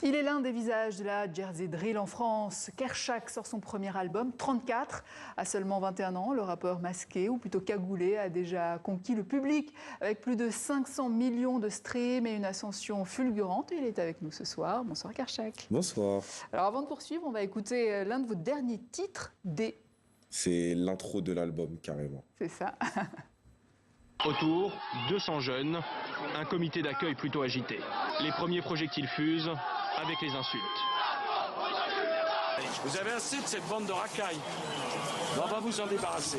Il est l'un des visages de la Jersey Drill en France. Kershak sort son premier album, 34. À seulement 21 ans, le rappeur masqué, ou plutôt cagoulé, a déjà conquis le public avec plus de 500 millions de streams et une ascension fulgurante. Il est avec nous ce soir. Bonsoir Kershak. Bonsoir. Alors avant de poursuivre, on va écouter l'un de vos derniers titres, D. C'est l'intro de l'album, carrément. C'est ça. Autour, 200 jeunes, un comité d'accueil plutôt agité. Les premiers projectiles fusent avec les insultes. Vous avez assez de cette bande de racailles. On va vous en débarrasser.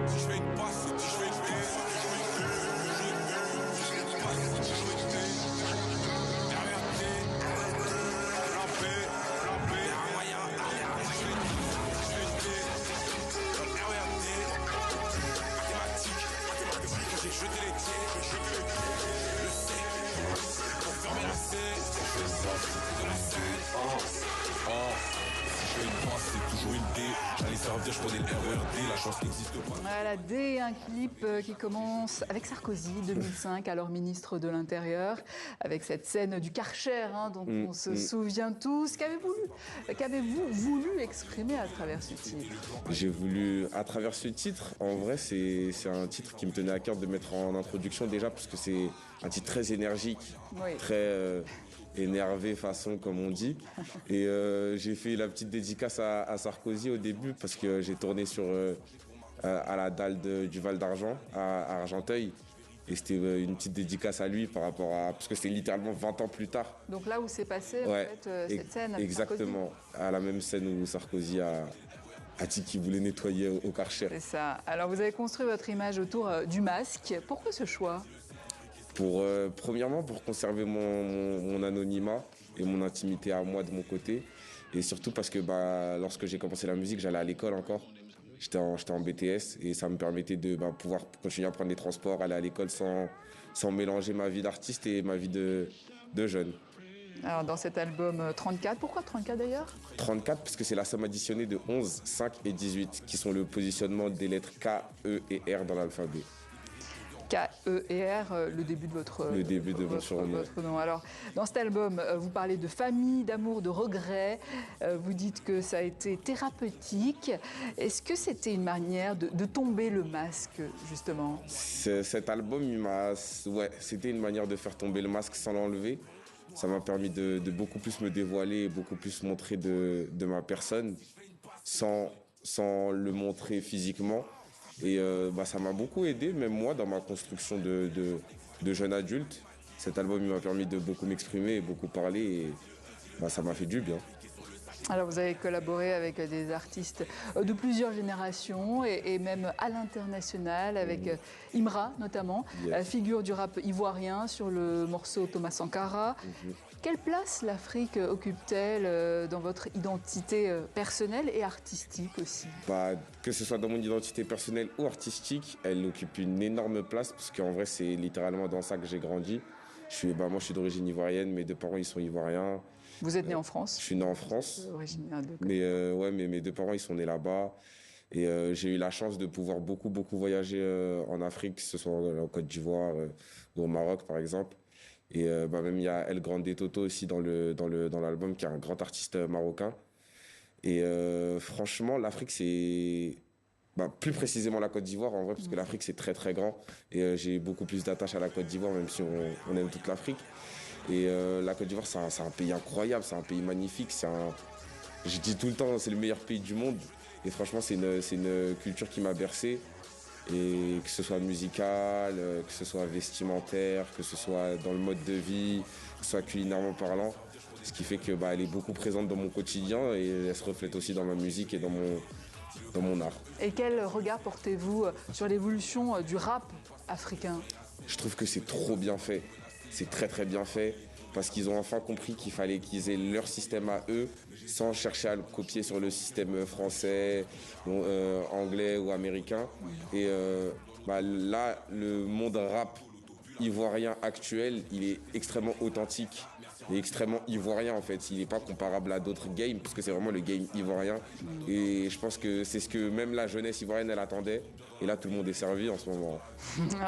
Si je fais une passe, si je fais une Voilà, D, un clip qui commence avec Sarkozy, 2005, alors ministre de l'Intérieur, avec cette scène du Karcher dont on se souvient tous. Qu'avez-vous voulu exprimer à travers ce titre? J'ai voulu, à travers ce titre, en vrai, c'est un titre qui me tenait à cœur de mettre en introduction déjà, parce que c'est un titre très énergique, oui. Très énervé façon, comme on dit. Et j'ai fait la petite dédicace à Sarkozy au début, parce que j'ai tourné à la dalle du Val d'Argent, à Argenteuil. Et c'était une petite dédicace à lui par rapport à... Parce que c'était littéralement 20 ans plus tard. Donc là où s'est passée ouais, en fait, cette scène avec exactement, Sarkozy. À la même scène où Sarkozy a dit qu'il voulait nettoyer au Karcher. C'est ça. Alors vous avez construit votre image autour du masque. Pourquoi ce choix ? Premièrement, pour conserver mon anonymat et mon intimité à moi de mon côté. Et surtout parce que lorsque j'ai commencé la musique, j'allais à l'école encore. J'étais en BTS et ça me permettait de pouvoir continuer à prendre les transports, aller à l'école sans mélanger ma vie d'artiste et ma vie de jeune. Alors dans cet album 34, pourquoi 34 d'ailleurs ? 34 parce que c'est la somme additionnée de 11, 5 et 18 qui sont le positionnement des lettres K, E et R dans l'alphabet. K, E et R, le début de votre nom. Alors, dans cet album, vous parlez de famille, d'amour, de regret. Vous dites que ça a été thérapeutique. Est-ce que c'était une manière de tomber le masque, justement ? Cet album, c'était une manière de faire tomber le masque sans l'enlever. Ça m'a permis de beaucoup plus me dévoiler et beaucoup plus montrer de ma personne sans le montrer physiquement. Et ça m'a beaucoup aidé, même moi, dans ma construction de jeune adulte. Cet album m'a permis de beaucoup m'exprimer et beaucoup parler et ça m'a fait du bien. Alors vous avez collaboré avec des artistes de plusieurs générations et même à l'international avec Imra notamment, figure du rap ivoirien sur le morceau Thomas Sankara. Quelle place l'Afrique occupe-t-elle dans votre identité personnelle et artistique aussi ? Que ce soit dans mon identité personnelle ou artistique, elle occupe une énorme place parce qu'en vrai c'est littéralement dans ça que j'ai grandi. Moi je suis d'origine ivoirienne, mes deux parents ils sont ivoiriens. Vous êtes né en France ? Je suis né en France, originaire de... mais mes deux parents ils sont nés là-bas. Et j'ai eu la chance de pouvoir beaucoup voyager en Afrique, que ce soit en Côte d'Ivoire ou au Maroc par exemple. Et même il y a El Grande Toto aussi dans l'album, qui est un grand artiste marocain. Et franchement, l'Afrique c'est... plus précisément la Côte d'Ivoire en vrai, parce que l'Afrique c'est très très grand. Et j'ai beaucoup plus d'attache à la Côte d'Ivoire, même si on aime toute l'Afrique. Et la Côte d'Ivoire c'est un pays incroyable, c'est un pays magnifique. Je dis tout le temps, c'est le meilleur pays du monde. Et franchement, c'est une culture qui m'a bercé. Et que ce soit musical, que ce soit vestimentaire, que ce soit dans le mode de vie, que ce soit culinairement parlant. Ce qui fait que elle est beaucoup présente dans mon quotidien et elle se reflète aussi dans ma musique et dans mon art. Et quel regard portez-vous sur l'évolution du rap africain ? Je trouve que c'est trop bien fait. C'est très très bien fait. Parce qu'ils ont enfin compris qu'il fallait qu'ils aient leur système à eux, sans chercher à le copier sur le système français, anglais ou américain. Et là, le monde rap ivoirien actuel, il est extrêmement authentique. est extrêmement ivoirien en fait. Il n'est pas comparable à d'autres games, parce que c'est vraiment le game ivoirien. Et je pense que c'est ce que même la jeunesse ivoirienne, elle attendait. Et là, tout le monde est servi en ce moment.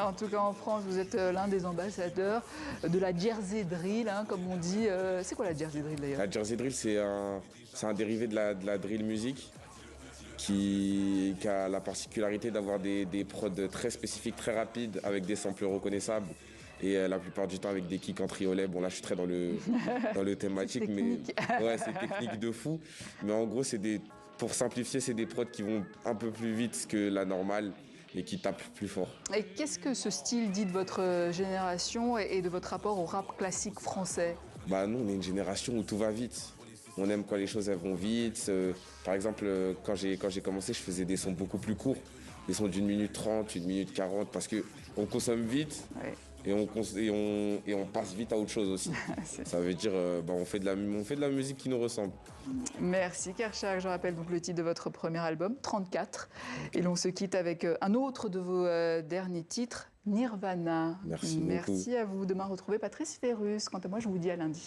En tout cas, en France, vous êtes l'un des ambassadeurs de la Jersey Drill, hein, comme on dit. C'est quoi la Jersey Drill d'ailleurs? La Jersey Drill, c'est un dérivé de la drill music qui a la particularité d'avoir des prods très spécifiques, très rapides, avec des samples reconnaissables. Et la plupart du temps avec des kicks en triolet. Bon là je suis très dans le thématique, mais ouais, c'est technique de fou. Mais en gros pour simplifier, c'est des prods qui vont un peu plus vite que la normale et qui tapent plus fort. Et qu'est-ce que ce style dit de votre génération et de votre rapport au rap classique français? Bah nous on est une génération où tout va vite. On aime quand les choses elles vont vite. Par exemple, quand j'ai commencé, je faisais des sons beaucoup plus courts. Des sons d'1 minute 30, 1 minute 40, parce qu'on consomme vite. Ouais. Et on passe vite à autre chose aussi. Ça veut dire on fait de la musique qui nous ressemble. Merci Kershak. Je rappelle donc le titre de votre premier album, 34. Et l'on se quitte avec un autre de vos derniers titres, Nirvana. Merci beaucoup. Merci à vous. Demain, retrouvez Patrice Pérus. Quant à moi, je vous dis à lundi.